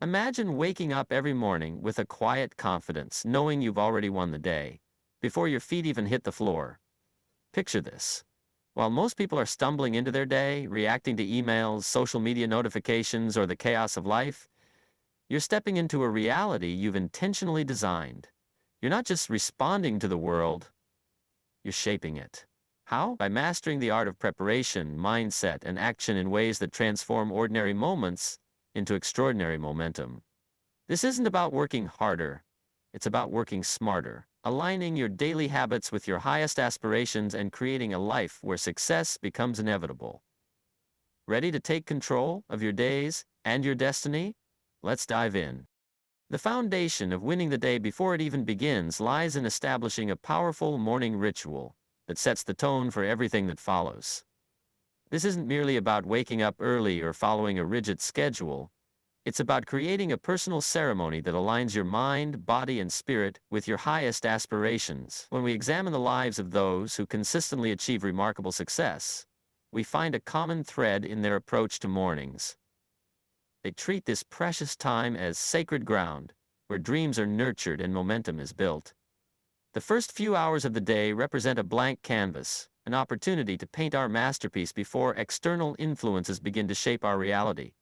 Imagine waking up every morning with a quiet confidence, knowing you've already won the day, before your feet even hit the floor. Picture this. While most people are stumbling into their day, reacting to emails, social media notifications, or the chaos of life, you're stepping into a reality you've intentionally designed. You're not just responding to the world, you're shaping it. How? By mastering the art of preparation, mindset, and action in ways that transform ordinary moments into extraordinary momentum. This isn't about working harder, it's about working smarter, aligning your daily habits with your highest aspirations and creating a life where success becomes inevitable. Ready to take control of your days and your destiny? Let's dive in. The foundation of winning the day before it even begins lies in establishing a powerful morning ritual that sets the tone for everything that follows. This isn't merely about waking up early or following a rigid schedule. It's about creating a personal ceremony that aligns your mind, body, and spirit with your highest aspirations. When we examine the lives of those who consistently achieve remarkable success, we find a common thread in their approach to mornings. They treat this precious time as sacred ground, where dreams are nurtured and momentum is built. The first few hours of the day represent a blank canvas, an opportunity to paint our masterpiece before external influences begin to shape our reality.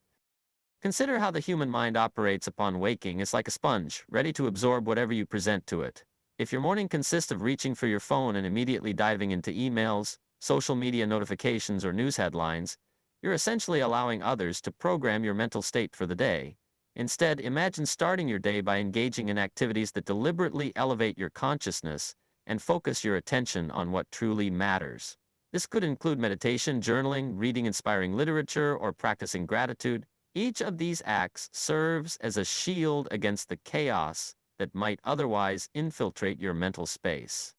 Consider how the human mind operates upon waking. It's like a sponge, ready to absorb whatever you present to it. If your morning consists of reaching for your phone and immediately diving into emails, social media notifications, or news headlines, you're essentially allowing others to program your mental state for the day. Instead, imagine starting your day by engaging in activities that deliberately elevate your consciousness and focus your attention on what truly matters. This could include meditation, journaling, reading inspiring literature, or practicing gratitude. Each of these acts serves as a shield against the chaos that might otherwise infiltrate your mental space.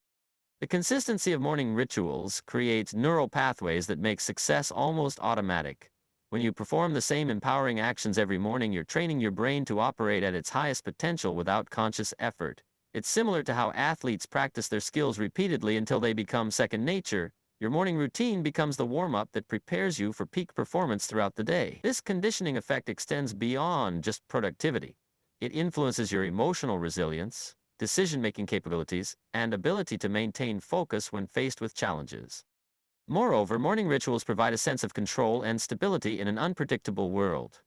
The consistency of morning rituals creates neural pathways that make success almost automatic. When you perform the same empowering actions every morning, you're training your brain to operate at its highest potential without conscious effort. It's similar to how athletes practice their skills repeatedly until they become second nature. Your morning routine becomes the warm-up that prepares you for peak performance throughout the day. This conditioning effect extends beyond just productivity. It influences your emotional resilience, decision-making capabilities, and ability to maintain focus when faced with challenges. Moreover, morning rituals provide a sense of control and stability in an unpredictable world.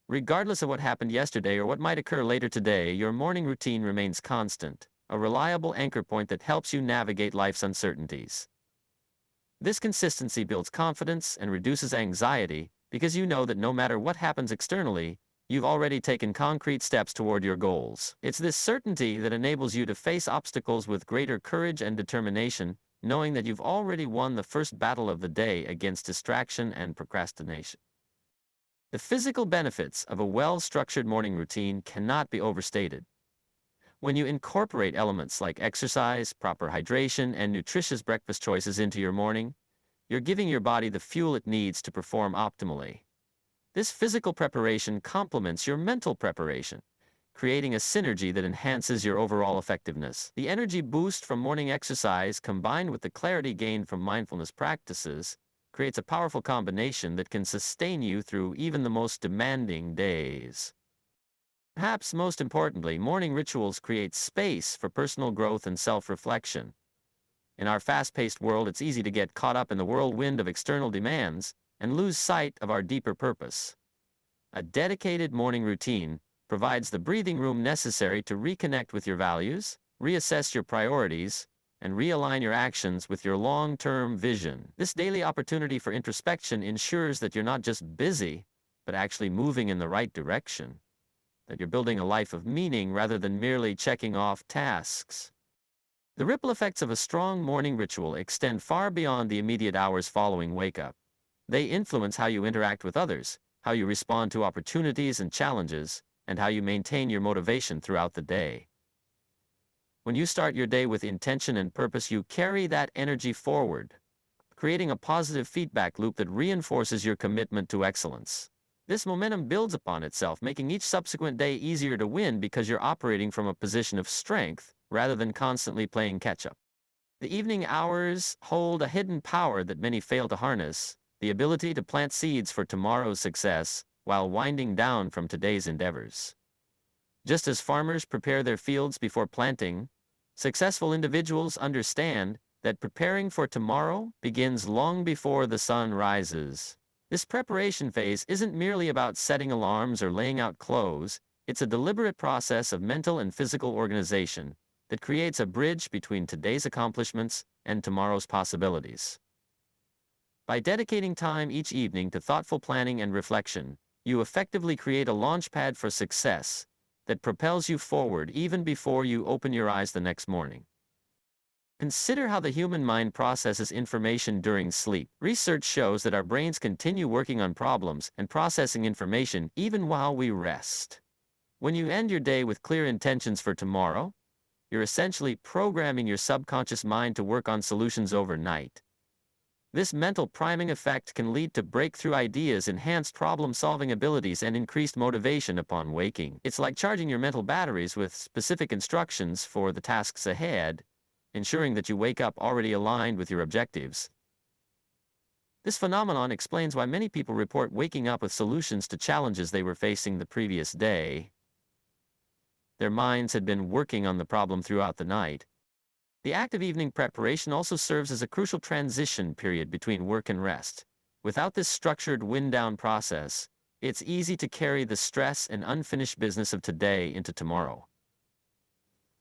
Regardless of what happened yesterday or what might occur later today, your morning routine remains constant, a reliable anchor point that helps you navigate life's uncertainties. This consistency builds confidence and reduces anxiety because you know that no matter what happens externally, you've already taken concrete steps toward your goals. It's this certainty that enables you to face obstacles with greater courage and determination, knowing that you've already won the first battle of the day against distraction and procrastination. The physical benefits of a well-structured morning routine cannot be overstated. When you incorporate elements like exercise, proper hydration, and nutritious breakfast choices into your morning, you're giving your body the fuel it needs to perform optimally. This physical preparation complements your mental preparation, creating a synergy that enhances your overall effectiveness. The energy boost from morning exercise combined with the clarity gained from mindfulness practices creates a powerful combination that can sustain you through even the most demanding days. Perhaps most importantly, morning rituals create space for personal growth and self-reflection. In our fast-paced world, it's easy to get caught up in the whirlwind of external demands and lose sight of our deeper purpose. A dedicated morning routine provides the breathing room necessary to reconnect with your values, reassess your priorities, and realign your actions with your long-term vision. This daily opportunity for introspection ensures that you're not just busy, but actually moving in the right direction, that you're building a life of meaning rather than merely checking off tasks. The ripple effects of a strong morning ritual extend far beyond the immediate hours following wake-up. They influence how you interact with others, how you respond to opportunities and challenges, and how you maintain your motivation throughout the day. When you start your day with intention and purpose, you carry that energy forward, creating a positive feedback loop that reinforces your commitment to excellence. This momentum builds upon itself, making each subsequent day easier to win because you're operating from a position of strength rather than constantly playing catch-up. The evening hours hold a hidden power that many fail to harness, the ability to plant seeds for tomorrow's success. while winding down from today's endeavors. Just as farmers prepare their fields before planting, successful individuals understand that preparing for tomorrow begins long before the sun rises. This preparation phase isn't merely about setting alarms or laying out clothes, it's a deliberate process of mental and physical organization that creates a bridge between today's accomplishments and tomorrow's possibilities. By dedicating time each evening to thoughtful planning and reflection, you effectively create a launchpad for success that propels you forward even before you open your eyes the next morning. Consider how the human mind processes information during sleep. Research shows that our brains continue working on problems and processing information even while we rest. When you end your day with clear intentions for tomorrow, you're essentially programming your subconscious mind to work on solutions overnight. This mental priming effect can lead to breakthrough ideas, enhanced problem-solving abilities, and increased motivation upon waking. It's like charging your mental batteries with specific instructions for the tasks ahead, ensuring that you wake up already aligned with your objectives. This phenomenon explains why many people report waking up with solutions to challenges they were facing the previous day. Their minds had been working on the problem throughout the night. The act of evening preparation also serves as a crucial transition period between work and rest. Without this structured wind-down process, it's easy to carry the stress and unfinished business of today into tomorrow.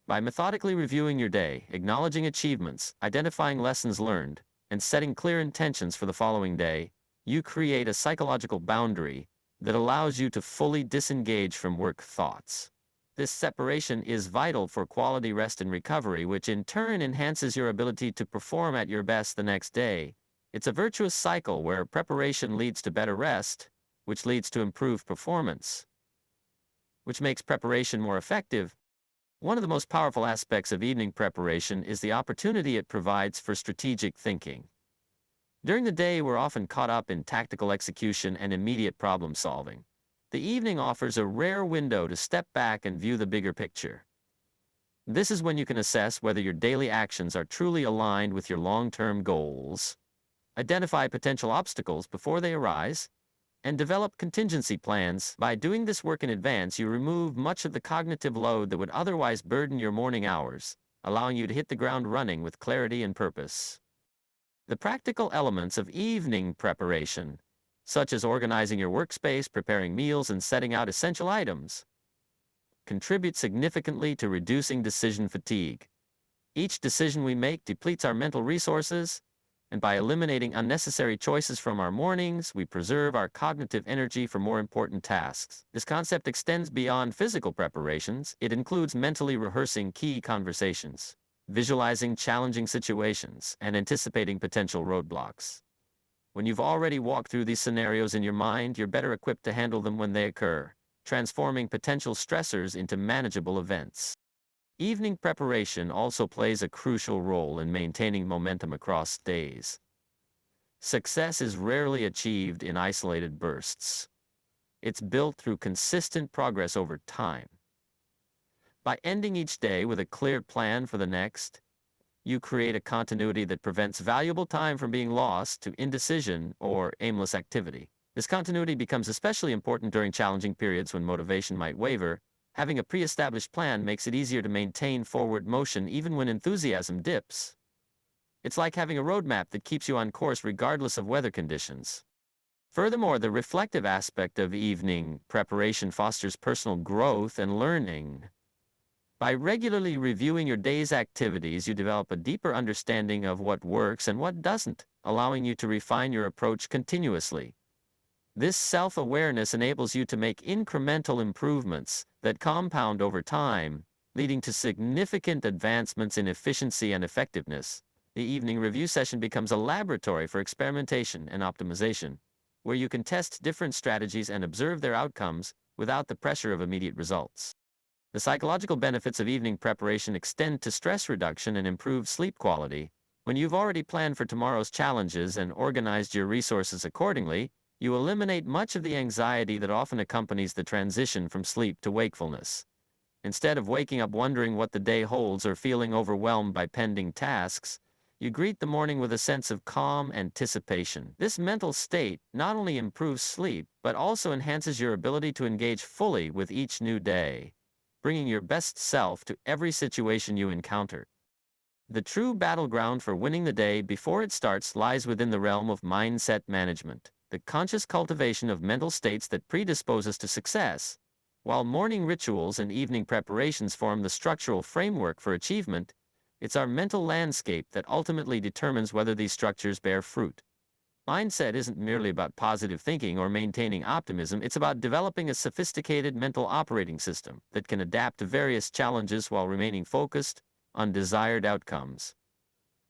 By methodically reviewing your day, acknowledging achievements, identifying lessons learned, and setting clear intentions for the following day, you create a psychological boundary that allows you to fully disengage from work thoughts. This separation is vital for quality rest and recovery, which in turn enhances your ability to perform at your best the next day. It's a virtuous cycle where preparation leads to better rest, which leads to improved performance, which makes preparation more effective. One of the most powerful aspects of evening preparation is the opportunity it provides for strategic thinking. During the day, we're often caught up in tactical execution and immediate problem solving. The evening offers a rare window to step back and view the bigger picture. This is when you can assess whether your daily actions are truly aligned with your long-term goals, identify potential obstacles before they arise, and develop contingency plans. By doing this work in advance, you remove much of the cognitive load that would otherwise burden your morning hours, allowing you to hit the ground running with clarity and purpose. The practical elements of evening preparation, such as organizing your workspace, preparing meals, and setting out essential items, contribute significantly to reducing decision fatigue. Each decision we make depletes our mental resources, and by eliminating unnecessary choices from our mornings, we preserve our cognitive energy for more important tasks. This concept extends beyond physical preparations. It includes mentally rehearsing key conversations, visualizing challenging situations, and anticipating potential roadblocks. When you've already walked through these scenarios in your mind, you're better equipped to handle them when they occur, transforming potential stressors into manageable events. Evening preparation also plays a crucial role in maintaining momentum across days. Success is rarely achieved in isolated bursts. It's built through consistent progress over time. By ending each day with a clear plan for the next, you create a continuity that prevents valuable time from being lost to indecision or aimless activity. This continuity becomes especially important during challenging periods when motivation might waver. Having a pre-established plan makes it easier to maintain forward motion even when enthusiasm dips. It's like having a roadmap that keeps you on course regardless of weather conditions. Furthermore, the reflective aspect of evening preparation fosters personal growth and learning. By regularly reviewing your day's activities, you develop a deeper understanding of what works and what doesn't, allowing you to refine your approach continuously. This self-awareness enables you to make incremental improvements that compound over time, leading to significant advancements in efficiency and effectiveness. The evening review session becomes a laboratory for experimentation and optimization, where you can test different strategies and observe their outcomes without the pressure of immediate results. The psychological benefits of evening preparation extend to stress reduction and improved sleep quality. When you've already planned for tomorrow's challenges and organized your resources accordingly, you eliminate much of the anxiety that often accompanies the transition from sleep to wakefulness. Instead of waking up wondering what the day holds or feeling overwhelmed by pending tasks, You greet the morning with a sense of calm anticipation. This mental state not only improves sleep, but also enhances your ability to engage fully with each new day, bringing your best self to every situation you encounter. The true battleground for winning the day before it starts lies within the realm of mindset management, the conscious cultivation of mental states that predispose us to success. While morning rituals and evening preparations form the structural framework for achievement, it's our mental landscape that ultimately determines whether these structures bear fruit. Mindset isn't merely about positive thinking or maintaining optimism, it's about developing a sophisticated mental operating system that can adapt to various challenges while remaining focused on desired outcomes.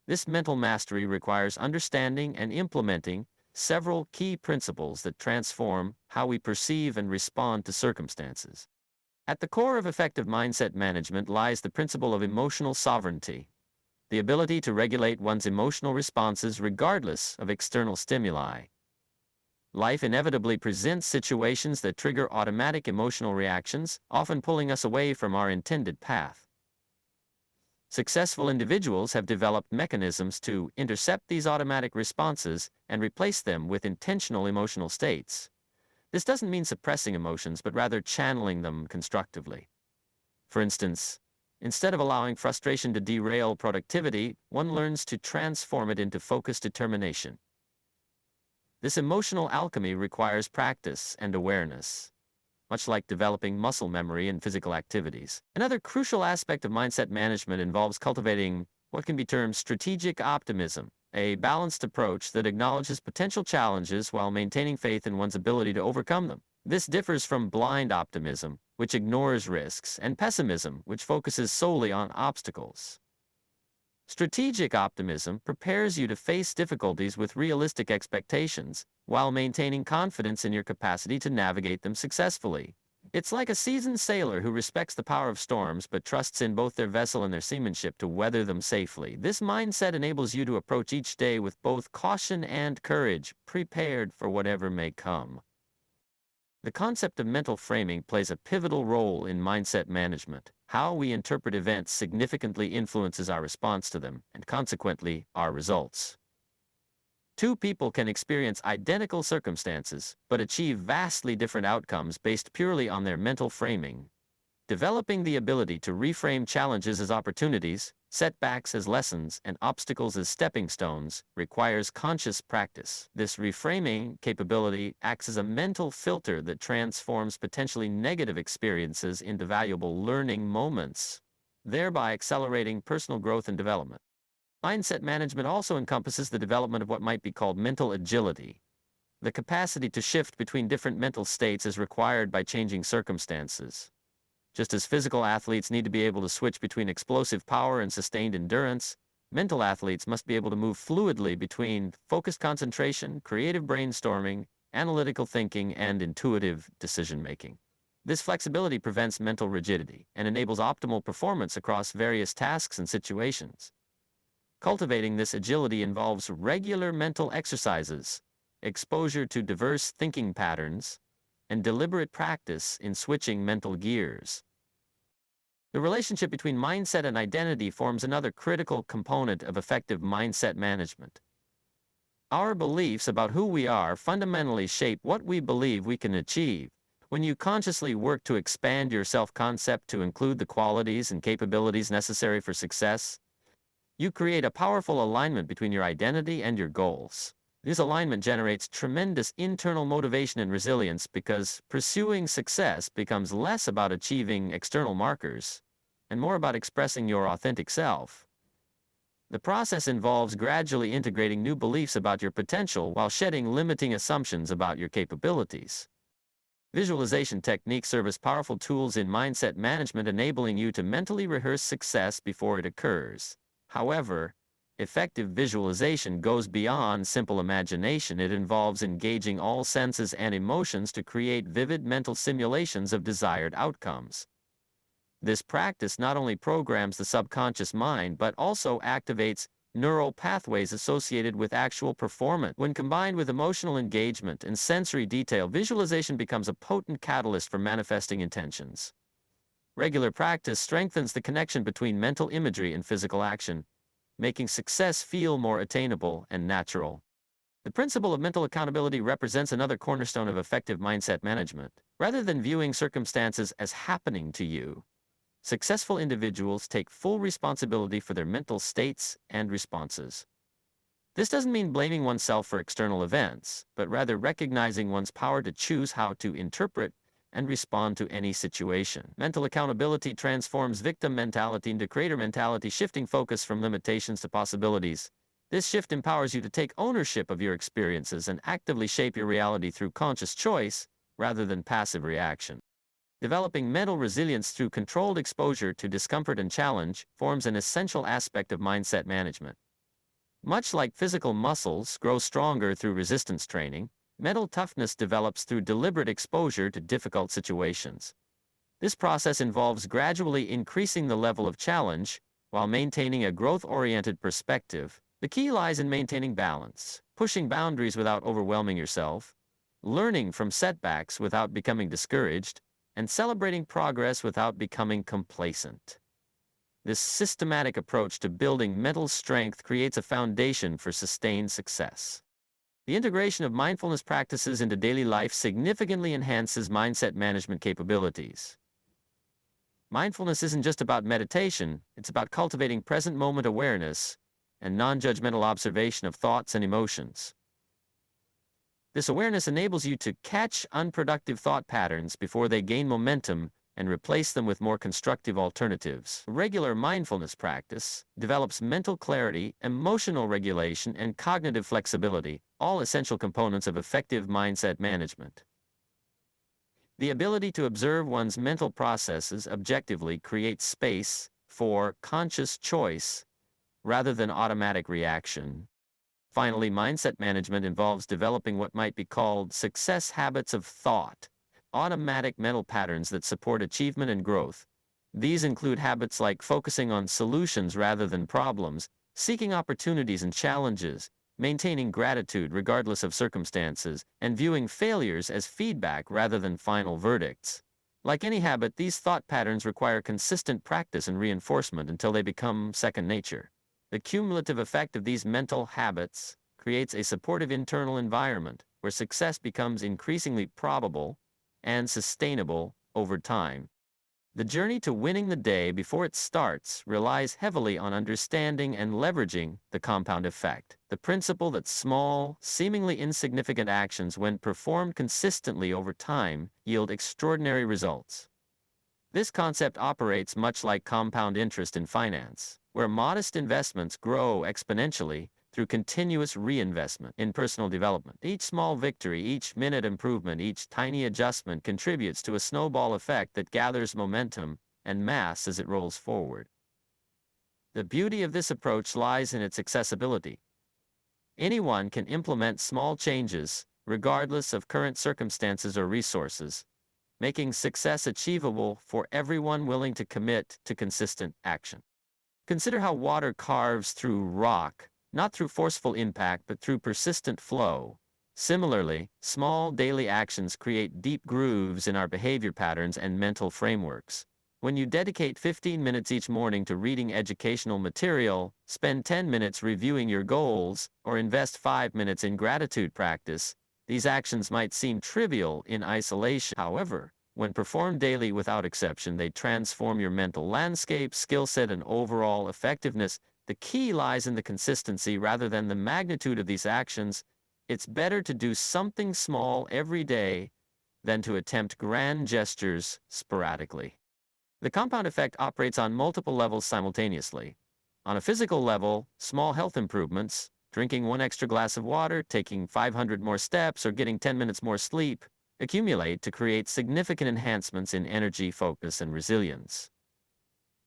This mental mastery requires understanding and implementing several key principles that transform how we perceive and respond to circumstances. At the core of effective mindset management lies the principle of emotional sovereignty, the ability to regulate one's emotional responses regardless of external stimuli. Life inevitably presents situations that trigger automatic emotional reactions, often pulling us away from our intended path. Successful individuals have developed mechanisms to intercept these automatic responses and replace them with intentional emotional states. This doesn't mean suppressing emotions, but rather channeling them constructively. For instance, instead of allowing frustration to derail productivity, one learns to transform it into focused determination. This emotional alchemy requires practice and awareness, much like developing muscle memory in physical activities. Another crucial aspect of mindset management involves cultivating what can be termed strategic optimism, a balanced approach that acknowledges potential challenges while maintaining faith in one's ability to overcome them. This differs from blind optimism, which ignores risks, and pessimism, which focuses solely on obstacles. Strategic optimism prepares you to face difficulties with realistic expectations, while maintaining confidence in your capacity to navigate them successfully. It's like a seasoned sailor who respects the power of storms but trusts in both their vessel and their seamanship to weather them safely. This mindset enables you to approach each day with both caution and courage, prepared for whatever may come. The concept of mental framing plays a pivotal role in mindset management. How we interpret events significantly influences our response to them, and consequently, our results. Two people can experience identical circumstances, but achieve vastly different outcomes based purely on their mental framing. Developing the ability to reframe challenges as opportunities, setbacks as lessons, and obstacles as stepping stones requires conscious practice. This reframing capability acts as a mental filter that transforms potentially negative experiences into valuable learning moments, thereby accelerating personal growth and development. Mindset management also encompasses the development of what might be called mental agility, the capacity to shift between different mental states as required by changing circumstances. Just as physical athletes need to be able to switch between explosive power and sustained endurance, mental athletes must be able to move fluidly between focused concentration, creative brainstorming, analytical thinking, and intuitive decision-making. This flexibility prevents mental rigidity and enables optimal performance across various tasks and situations. Cultivating this agility involves regular mental exercises, exposure to diverse thinking patterns, and deliberate practice in switching mental gears. The relationship between mindset and identity forms another critical component of effective mindset management. Our beliefs about who we are fundamentally shape what we believe we can achieve. When you consciously work to expand your self-concept to include the qualities and capabilities necessary for success, you create a powerful alignment between your identity and your goals. This alignment generates tremendous internal motivation and resilience because pursuing success becomes less about achieving external markers and more about expressing your authentic self. The process involves gradually integrating new beliefs about your potential while shedding limiting assumptions about your capabilities. Visualization techniques serve as powerful tools in mindset management, enabling you to mentally rehearse success before it occurs. However, effective visualization goes beyond simple imagination. It involves engaging all senses and emotions to create vivid mental simulations of desired outcomes. This practice not only programs the subconscious mind but also activates neural pathways associated with actual performance. When combined with emotional engagement and sensory detail, visualization becomes a potent catalyst for manifesting intentions. Regular practice strengthens the connection between mental imagery and physical action, making success feel more attainable and natural. The principle of mental accountability represents another cornerstone of effective mindset management. Rather than viewing circumstances as happening to you, successful individuals take full responsibility for their mental states and responses. This doesn't mean blaming oneself for external events, but rather recognizing one's power to choose how to interpret and respond to any situation. Mental accountability transforms victim mentality into creator mentality, shifting focus from limitations to possibilities. This shift empowers you to take ownership of your experiences and actively shape your reality through conscious choice rather than passive reaction. Developing mental resilience through controlled exposure to discomfort and challenge forms an essential aspect of mindset management. Much like physical muscles grow stronger through resistance training, mental toughness develops through deliberate exposure to difficult situations. This process involves gradually increasing the level of challenge while maintaining a growth-oriented perspective. The key lies in maintaining balance, pushing boundaries without overwhelming yourself, learning from setbacks without becoming discouraged, and celebrating progress without becoming complacent. This systematic approach to building mental strength creates a foundation for sustained success. The integration of mindfulness practices into daily life significantly enhances mindset management capabilities. Mindfulness isn't just about meditation, it's about cultivating present moment awareness and non-judgmental observation of thoughts and emotions. This awareness enables you to catch unproductive thought patterns before they gain momentum and replace them with more constructive alternatives. Regular mindfulness practice develops mental clarity, emotional regulation, and cognitive flexibility, all essential components of effective mindset management. The ability to observe one's mental processes objectively creates space for conscious choice rather than automatic reaction. Finally, mindset management involves developing what might be called success habits of thought, automatic mental patterns that support achievement and growth. These include habits like focusing on solutions rather than problems, seeking opportunities and challenges, maintaining gratitude regardless of circumstances, and viewing failures as feedback rather than final verdicts. Like any habit, these thought patterns require consistent practice and reinforcement until they become second nature. The cumulative effect of these mental habits creates a supportive internal environment where success becomes increasingly probable and sustainable over time. The journey to winning the day before it starts relies heavily on understanding and leveraging the compound effect, the principle that small, seemingly insignificant actions, when performed consistently over time, yield extraordinary results. This concept operates much like compound interest in finance, where modest investments grow exponentially through continuous reinvestment in personal development. Each small victory, each minute improvement, each tiny adjustment contributes to a snowball effect that gathers momentum and mass as it rolls forward. The beauty of this approach lies in its accessibility. Anyone can implement small changes, regardless of current circumstances or resources, making success achievable for everyone willing to commit to consistent action. Consider how water carves through rock, not through forceful impact but through persistent flow. Similarly, small daily actions create deep grooves in our behavior patterns and mental frameworks. When you dedicate 15 minutes each morning to reading educational material, spend 10 minutes reviewing your goals, or invest 5 minutes in gratitude practice, these actions might seem trivial in isolation. However, when performed daily without exception, they transform your mental landscape, skill set, and overall effectiveness. The key lies in the consistency rather than the magnitude of these actions. It's better to do something small every day than to attempt grand gestures sporadically. The compound effect operates on multiple levels simultaneously. On a physical level, small health improvements, drinking 1 extra glass of water, taking 500 more steps, or getting 10 minutes more sleep, accumulate to create significant enhancements in energy, focus, and resilience.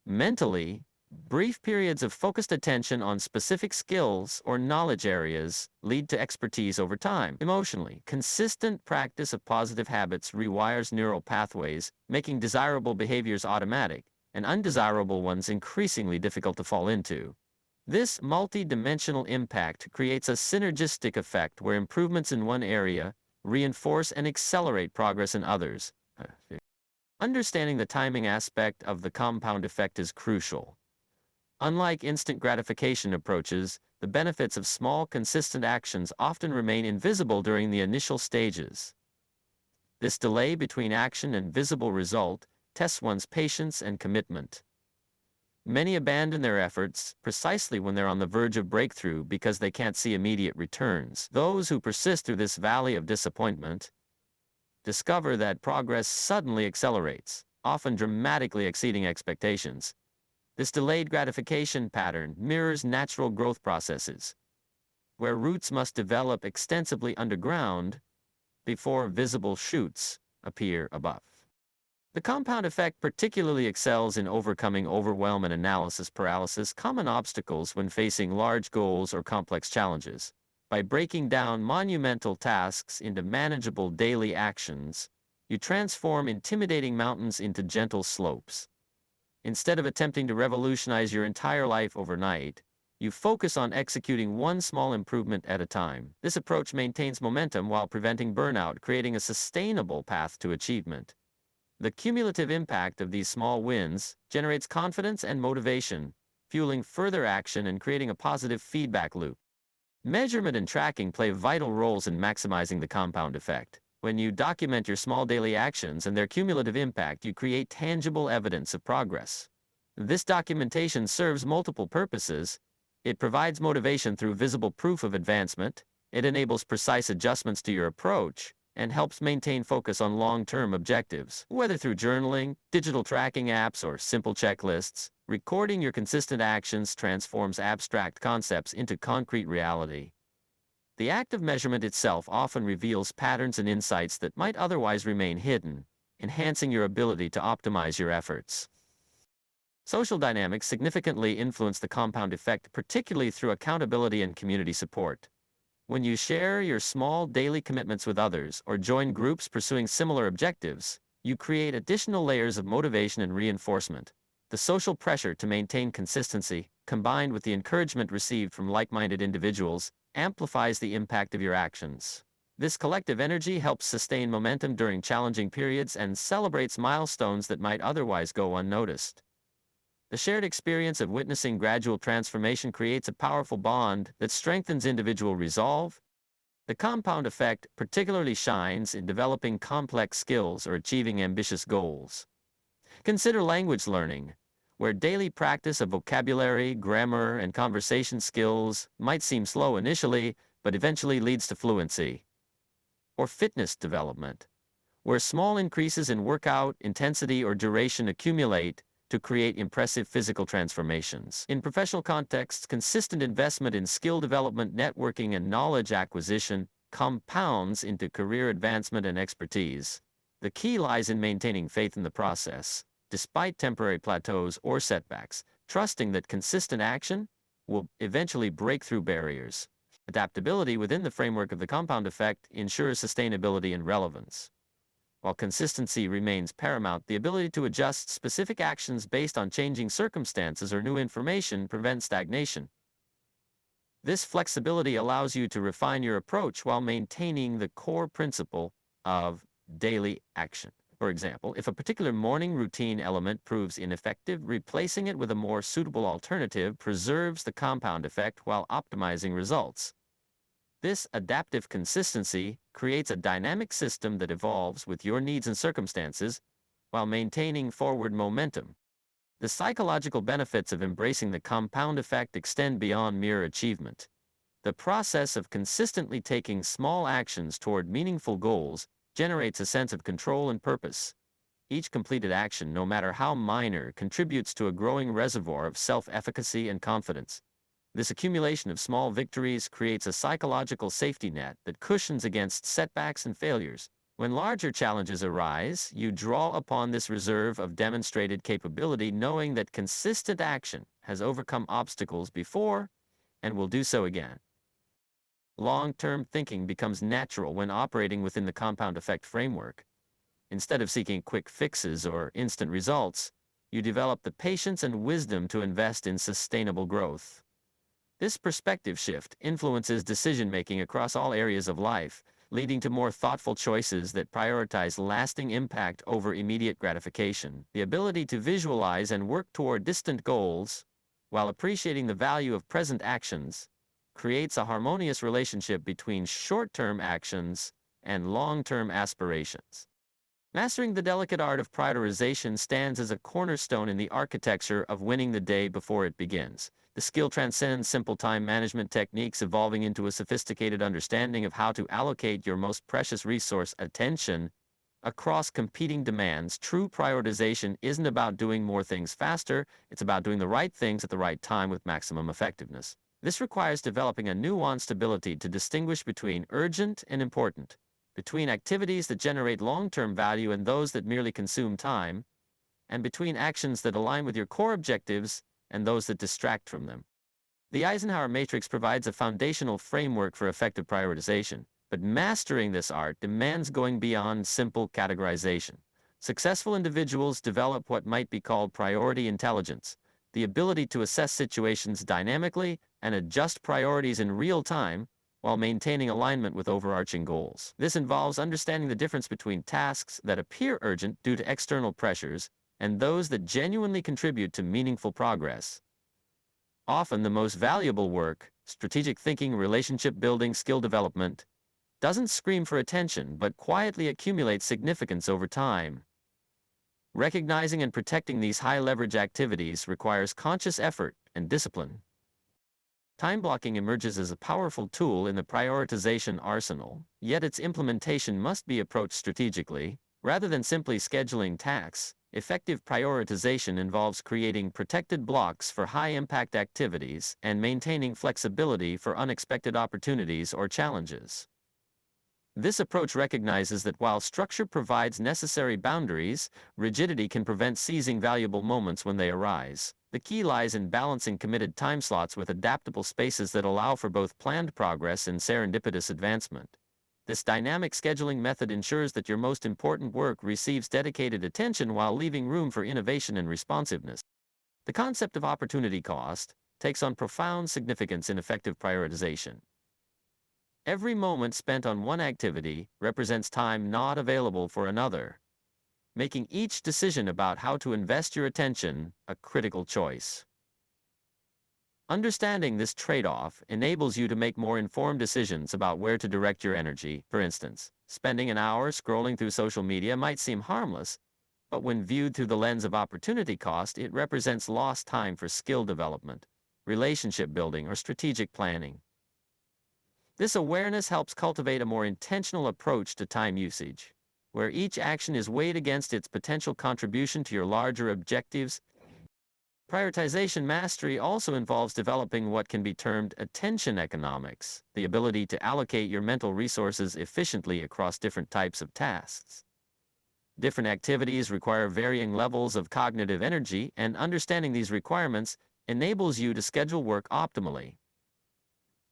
Mentally, brief periods of focused attention on specific skills or knowledge areas lead to expertise over time. Emotionally, consistent practice of positive habits rewires neural pathways, making desirable behaviors automatic and undesirable ones increasingly difficult to fall into. This multi-dimensional impact creates a synergistic effect where improvements in one area reinforce and accelerate progress in others. Understanding the timing aspect of the compound effect is crucial. Unlike instant gratification approaches, the benefits of small, consistent actions often remain invisible during the initial stages. This delay between action and visible result tests one's patience and commitment. Many abandon their efforts precisely when they're on the verge of breakthrough because they can't see immediate returns. Those who persist through this valley of disappointment discover that progress suddenly accelerates, often dramatically exceeding expectations. This delayed gratification pattern mirrors natural growth processes, where roots must develop extensively underground before visible shoots appear above. The compound effect particularly excels in overcoming overwhelm and analysis paralysis, common obstacles when facing large goals or complex challenges. By breaking down monumental tasks into manageable daily actions, you transform intimidating mountains into gentle slopes. Instead of attempting to revolutionize your entire life overnight, you focus on executing one small improvement at a time. This approach maintains momentum while preventing burnout, creating a sustainable path to achievement. The cumulative impact of these small wins generates confidence and motivation, fueling further action and creating a positive feedback loop. Measurement and tracking play vital roles in maximizing the compound effect. When you document your small daily actions and their cumulative impact, you create tangible evidence of progress. This documentation serves multiple purposes. It provides motivation through visible proof of advancement, it enables precise adjustments to your approach, and helps maintain focus on long-term objectives. Whether through journaling, digital tracking apps, or simple checklists, recording your consistent actions transforms abstract concepts into concrete reality. The act of measurement itself often reveals patterns and insights that might otherwise remain hidden, enhancing your ability to optimize your efforts. Social dynamics significantly influence the compound effect, particularly through accountability and community support. When you share your small daily commitments with others or join groups pursuing similar objectives, you create additional layers of motivation and reinforcement. The social pressure to maintain consistency, combined with the encouragement received from like-minded individuals, amplifies the impact of your actions. This collective energy helps sustain momentum during challenging periods and celebrates milestones that might otherwise go unnoticed. The shared experience of witnessing gradual transformation creates a powerful bond that strengthens individual resolve. The compound effect particularly shines in developing complex skills or achieving ambitious goals. Consider language learning, where daily practice of vocabulary, grammar, and conversation skills might seem slow initially, but eventually leads to fluency. Or fitness development, where small increases in workout intensity or duration accumulate to create impressive physical transformations. In professional contexts, consistent investment in skill development, networking, and knowledge acquisition compounds into career advancement and expertise. The key lies in maintaining faith in the process, despite temporary plateaus or setbacks, trusting that consistent action will eventually break through barriers. Adaptability within the framework of the compound effect ensures sustainability and relevance. While consistency remains paramount, the ability to adjust specific actions based on changing circumstances or new information prevents stagnation. This flexibility allows you to refine your approach while maintaining the core principle of daily action. For example, if a particular morning routine element proves ineffective, replacing it with a more suitable alternative preserves the compound effect while optimizing results. This adaptive consistency creates a dynamic system that evolves with your needs and circumstances while maintaining forward momentum. The psychological benefits of embracing the compound effect extend beyond mere achievement. The process of consistently taking small actions toward meaningful goals generates a sense of control and purpose. Each completed action, no matter how minor, contributes to a growing reservoir of self-efficacy and confidence. This accumulation of small victories creates a psychological safety net that cushions against setbacks and failures. When larger challenges arise, you draw upon this reserve of demonstrated capability, knowing that consistent action has overcome obstacles before and will do so again. Long-term thinking becomes natural when operating within the compound effect framework. Instead of seeking quick fixes or instant results, you develop the patience and wisdom to invest in sustainable growth. This perspective shift influences decision-making across all areas of life, leading to more thoughtful choices that prioritize lasting impact over immediate gratification. The ability to visualize and work toward distant goals while appreciating the value of present actions, creates a harmonious relationship between short-term actions and long-term aspirations. Mastering the delicate art of prioritization stands as a cornerstone in the architecture of winning the day before it begins. The skill transcends simple time management techniques, evolving into a sophisticated understanding of how to allocate your most precious resource, attention, across competing demands. True prioritization isn't about doing more things faster, it's about doing the right things at the right time with maximum effectiveness. This requires developing a nuanced ability to distinguish between urgent and important, between activities that generate long-term value and those that merely consume time, and between actions that align with your core objectives and those that distract from them. The Eisenhower Matrix provides a foundational framework for effective prioritization, but mastering this art demands going beyond simple categorization. Successful individuals develop what might be called priority intelligence, the ability to assess situations dynamically and adjust priorities in real time while maintaining alignment with overarching goals. This involves understanding the difference between tasks that appear urgent due to external pressures and those that genuinely contribute to meaningful progress. Often the most valuable work, strategic thinking, relationship building, skill development, doesn't scream for attention but quietly accumulates significance over time. Recognizing and protecting these high-leverage activities requires conscious effort and discipline. Time blocking emerges as a powerful tool in the prioritization arsenal, yet its implementation must be approached strategically, rather than simply scheduling tasks. Effective prioritization involves creating protected blocks for high-impact activities and maintaining flexibility for unexpected opportunities or challenges. This approach recognizes that while structure provides necessary boundaries, rigidity can prevent seizing valuable moments when they arise. The key lies in balancing committed time slots with adaptable spaces that allow for both planned progress and serendipitous advancement. This dynamic scheduling method ensures that your most important work receives dedicated attention while leaving room for innovation and responsiveness. The concept of opportunity cost takes on profound significance in effective prioritization. Every moment spent on one activity represents time not available for another, making each decision about how to invest your attention a critical choice. Understanding this trade-off enables you to make more informed decisions about where to direct your energy. For instance, spending an hour scrolling through social media might seem harmless, but when viewed through the lens of opportunity cost, it represents lost time for skill development, relationship building, or strategic planning. This awareness helps cultivate a more intentional approach to time usage, where each action is weighed against its potential contribution to your larger objectives. Prioritization mastery also involves developing what can be termed attention economics, the ability to allocate your mental resources efficiently across different types of tasks. Different activities require varying levels of cognitive energy, and understanding these requirements enables you to schedule work optimally.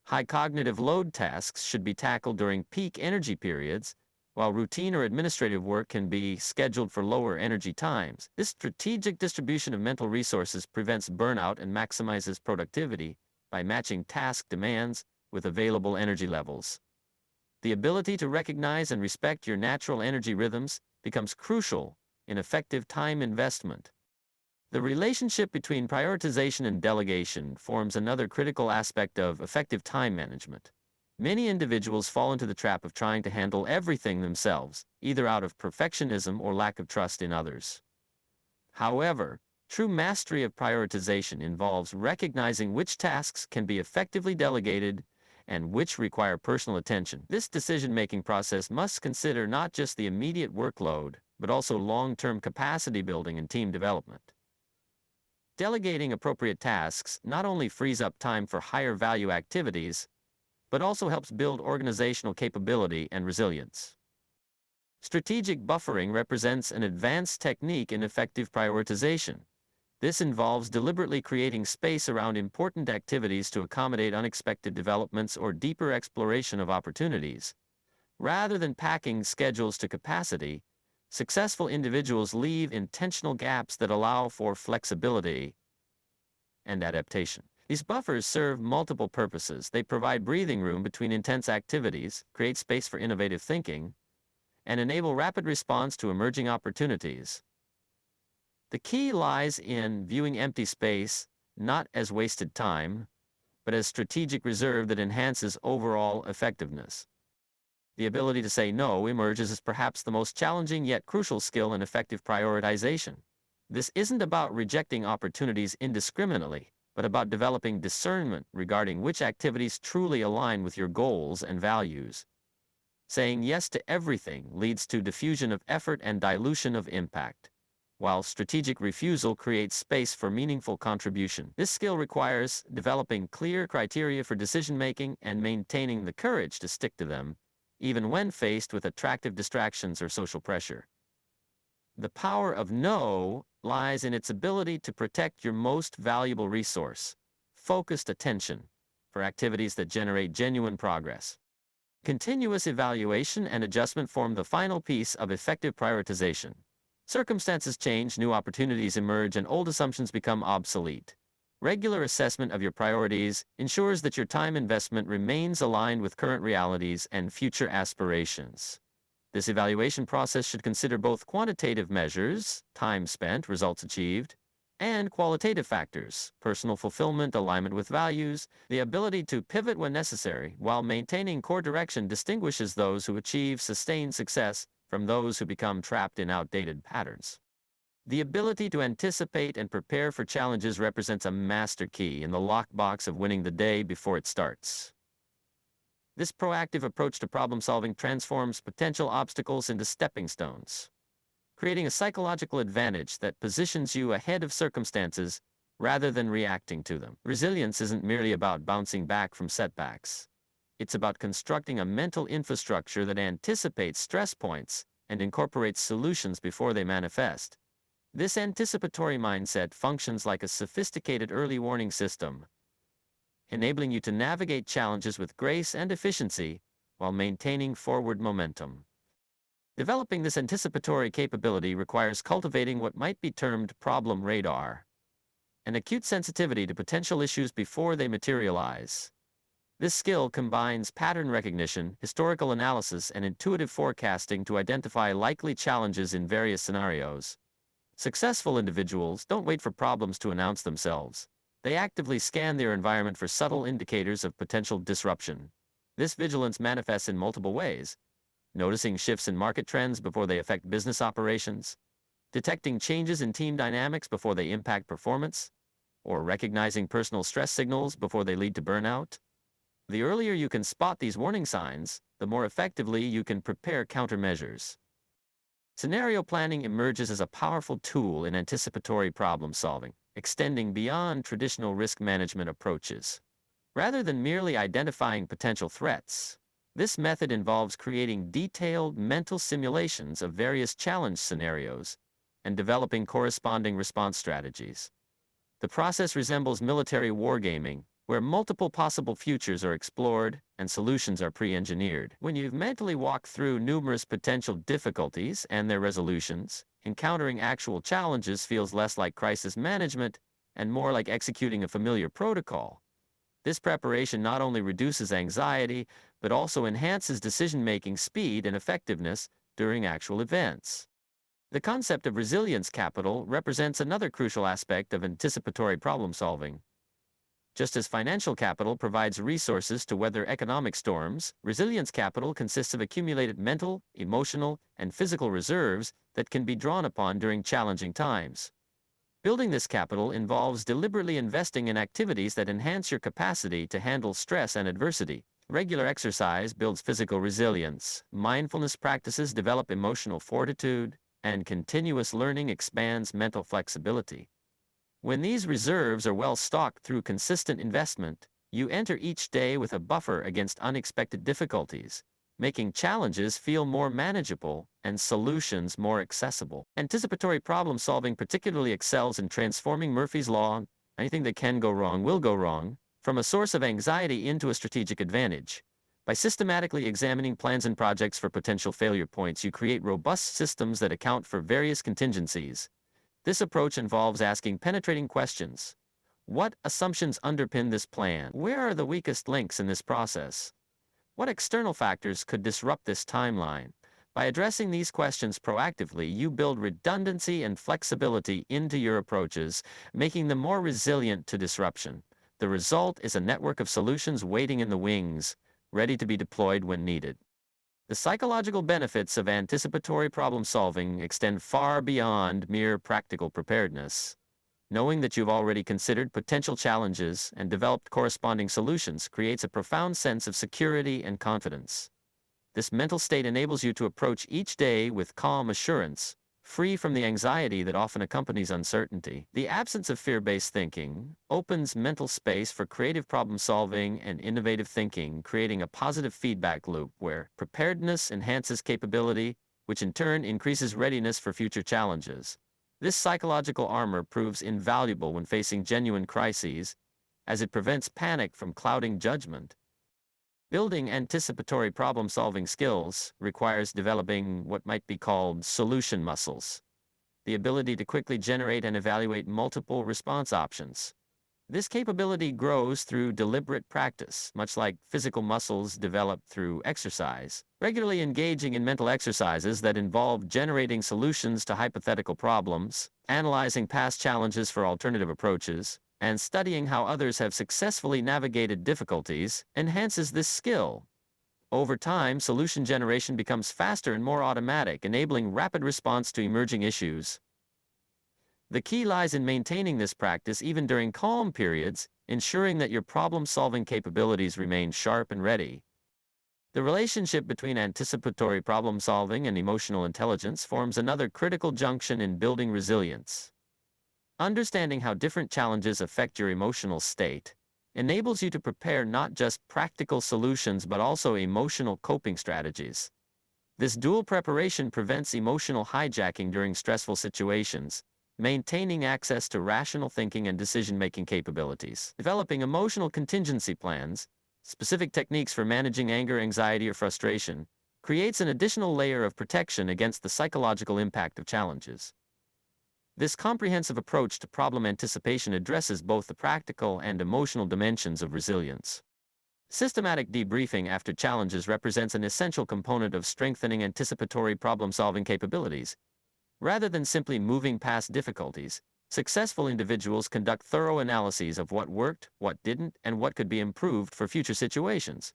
High cognitive load tasks should be tackled during peak energy periods, while routine or administrative work can be scheduled for lower energy times. This strategic distribution of mental resources prevents burnout and maximizes productivity by matching task demands with available energy levels. The ability to recognize and respect your natural energy rhythms becomes crucial in effective time investment. The relationship between prioritization and delegation forms another critical aspect of effective time management. Many individuals fall into the trap of trying to handle everything themselves, either out of perfectionism or lack of trust in others. However, true mastery of prioritization involves recognizing which tasks can be effectively delegated and which require personal attention. This decision-making process must consider not just the immediate workload, but also long-term capacity building and team development. Delegating appropriate tasks not only frees up time for higher value activities, but also helps build organizational capability and resilience. Strategic buffering represents an advanced technique in effective prioritization. This involves deliberately creating space around important activities to accommodate unexpected developments or deeper exploration of opportunities. Rather than packing schedules to capacity, successful individuals leave intentional gaps that allow for flexibility and adaptation. These buffers serve multiple purposes. They provide breathing room between intense activities, create space for innovative thinking, and enable rapid response to emerging opportunities. The key lies in viewing empty space not as wasted time, but as strategic reserve that enhances overall effectiveness. The ability to say no emerges as perhaps the most challenging yet crucial skill in effective prioritization. This isn't about rejecting opportunities indiscriminately, but about developing discernment regarding which activities truly align with your goals and values. Saying yes to everything leads to diffusion of effort and dilution of impact, while strategic refusal creates space for meaningful contribution. This skill requires developing clear criteria for decision-making and maintaining the courage to stick to them, even when faced with attractive distractions or social pressure. The power of no lies in its ability to protect your most valuable resource, focused attention, for activities that generate genuine progress. Continuous evaluation and adjustment form the final piece of effective prioritization. Circumstances change, new opportunities emerge, and old assumptions become obsolete. Regular assessment of your priorities ensures that your time investment remains aligned with current realities and future aspirations. This evaluation process should consider both quantitative measures, time spent, results achieved, and qualitative factors, personal fulfillment, alignment with values. The ability to pivot when necessary while maintaining core direction distinguishes those who achieve sustained success from those who become trapped in outdated patterns. The ability to anticipate and prepare for challenges represents a master key in the lockbox of winning the day before it starts. This proactive approach to problem-solving transforms potential obstacles into stepping stones, creating a psychological advantage that positions you ahead of circumstances rather than reacting to them. Resilience isn't merely about bouncing back from setbacks. It's about constructing a mental infrastructure that anticipates stress points and incorporates solutions before they manifest. This anticipatory mindset functions like a sophisticated early warning system, enabling you to navigate challenges with grace and efficiency while maintaining forward momentum. Developing this anticipatory capability requires cultivating what might be termed problem radar, an acute sensitivity to potential issues before they materialize. This skill combines pattern recognition, historical analysis, and intuitive forecasting to identify likely challenges in various scenarios. Successful individuals don't wait for problems to announce themselves. They actively scan their environment for subtle indicators of potential disruption. This vigilance manifests in multiple ways: noticing shifts in market trends before they affect business operations, detecting changes in team dynamics before they impact performance, or recognizing personal stress signals before they lead to burnout. The earlier you can spot these warning signs, the more effectively you can prepare countermeasures. Scenario planning emerges as a powerful tool in anticipatory problem solving, extending beyond traditional risk management approaches. Rather than merely identifying potential threats, this method involves creating detailed mental simulations of various challenge scenarios and developing corresponding response strategies. The process resembles military wargaming, where multiple possible futures are explored and solutions are pre-engineered. When you've mentally walked through numerous potential difficulties and their resolutions, encountering actual challenges feels less like crisis management and more like executing a familiar protocol. This preparation not only reduces anxiety, but also enhances decision-making speed and effectiveness during actual events. The concept of resilience capital represents another crucial aspect of anticipatory problem-solving. Just as financial capital provides resources to weather economic storms, resilience capital consists of accumulated mental, emotional, and physical reserves that can be drawn upon during challenging times. Building this capital involves deliberately investing in activities that enhance your capacity to handle stress and adversity. Regular exercise builds physical resilience, mindfulness practices develop emotional fortitude, and continuous learning expands mental flexibility. When these reserves are well stocked through consistent investment, you enter each day with a buffer against unexpected difficulties, making challenges feel more manageable and solutions more accessible. Anticipatory problem solving particularly excels in transforming Murphy's Law, anything that can go wrong will go wrong, from a source of anxiety into a strategic advantage. By systematically examining plans and projects for potential failure points, you create robust systems that account for various contingencies. This approach involves asking penetrating questions. What assumptions underpin this plan? Where are the weakest links in this process? What external factors could disrupt this timeline? By addressing these questions proactively, you build redundancy and flexibility into your approaches, making them more resilient to disruption. The result is a network of solutions waiting in the wings, ready to be deployed when needed. The psychological benefits of anticipatory problem solving extend far beyond mere practical preparedness. Knowing that you've already considered potential challenges and developed corresponding solutions creates a profound sense of security and confidence. This mental state enables you to approach each day with calm assurance, free from the anxiety that often accompanies uncertainty. The absence of fear-based thinking opens mental space for creative problem-solving and innovative thinking, creating a positive feedback loop where preparedness enhances capability, which in turn increases readiness for future challenges. This psychological armor proves invaluable when facing genuine crises, as it prevents panic from clouding judgment. Building anticipatory problem-solving skills requires developing what might be called solution muscles, the ability to quickly generate and evaluate multiple response options. This capability grows through deliberate practice, much like physical muscles developed through exercise. Regularly engaging in mental exercises that involve generating solutions to hypothetical problems, analyzing past challenges for alternative approaches, and studying how others have successfully navigated difficulties enhances this skill. Over time, solution generation becomes faster and more automatic, enabling rapid response to emerging issues. The key lies in maintaining this practice even during calm periods, ensuring that your problem-solving capabilities remain sharp and ready. The relationship between anticipatory problem-solving and emotional intelligence forms another critical junction in building resilience. Understanding how different challenges affect your emotional state enables you to prepare not just practical solutions but also emotional coping strategies. This dual preparation prevents emotional hijacking during stressful situations, maintaining access to rational thinking and decision-making capabilities. Developing emotional contingency plans, specific techniques for managing anger, anxiety, or frustration, creates an additional layer of protection against the psychological impact of challenges. This comprehensive approach to problem anticipation addresses both the practical and emotional dimensions of resilience. Systematic debriefing after challenges represents an essential component of strengthening anticipatory problem-solving capabilities. Rather than simply moving past difficulties, successful individuals conduct thorough analyses of what worked, what didn't, and what could be improved for future situations.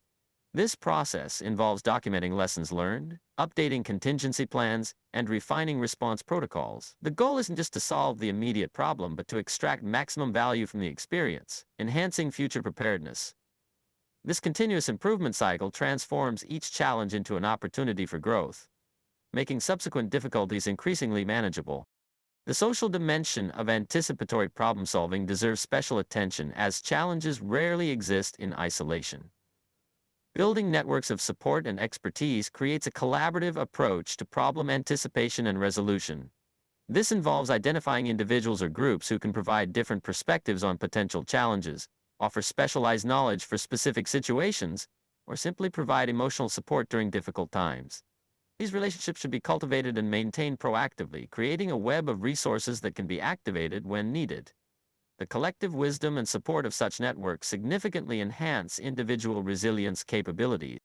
This process involves documenting lessons learned, updating contingency plans, and refining response protocols. The goal isn't just to solve the immediate problem, but to extract maximum value from the experience, enhancing future preparedness. This continuous improvement cycle transforms each challenge into an opportunity for growth, making subsequent difficulties increasingly manageable. The social dimension of anticipatory problem-solving deserves special attention, as challenges rarely exist in isolation. Building networks of support and expertise creates a collaborative approach to problem anticipation and resolution. This involves identifying individuals or groups who can provide different perspectives on potential challenges, offer specialized knowledge for specific situations, or simply provide emotional support during difficult times. These relationships should be cultivated and maintained proactively, creating a web of resources that can be activated when needed. The collective wisdom and support of such networks significantly enhance individual resilience capabilities.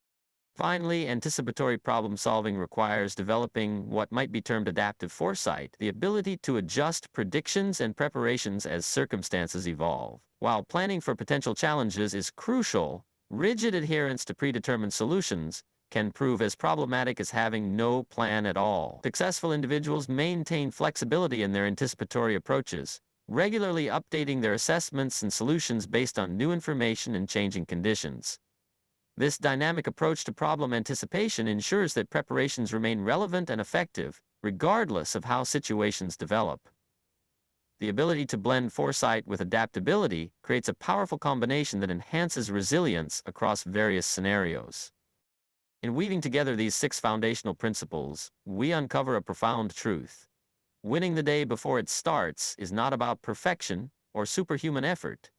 Finally, anticipatory problem-solving requires developing what might be termed adaptive foresight, the ability to adjust predictions and preparations as circumstances evolve. While planning for potential challenges is crucial, rigid adherence to predetermined solutions can prove as problematic as having no plan at all. Successful individuals maintain flexibility in their anticipatory approaches, regularly updating their assessments and solutions based on new information and changing conditions. This dynamic approach to problem anticipation ensures that preparations remain relevant and effective, regardless of how situations develop. The ability to blend foresight with adaptability creates a powerful combination that enhances resilience across various scenarios. In weaving together these 6 foundational principles, we uncover a profound truth. Winning the day before it starts is not about perfection or superhuman effort,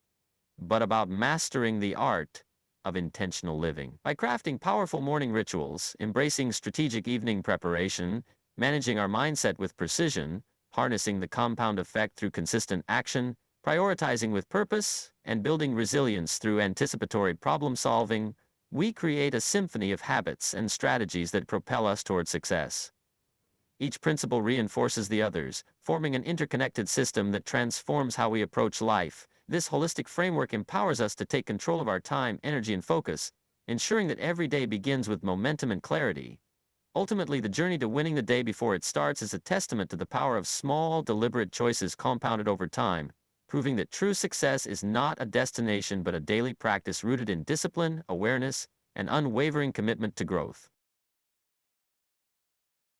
but about mastering the art of intentional living. By crafting powerful morning rituals, embracing strategic evening preparation, managing our mindset with precision, harnessing the compound effect through consistent action, prioritizing with purpose, and building resilience through anticipatory problem-solving, We create a symphony of habits and strategies that propel us toward success. Each principle reinforces the others, forming an interconnected system that transforms how we approach life. This holistic framework empowers us to take control of our time, energy, and focus, ensuring that every day begins with momentum and clarity. Ultimately, the journey to winning the day before it starts is a testament to the power of small, deliberate choices compounded over time, proving that true success is not a destination but a daily practice rooted in discipline, awareness, and unwavering commitment to growth.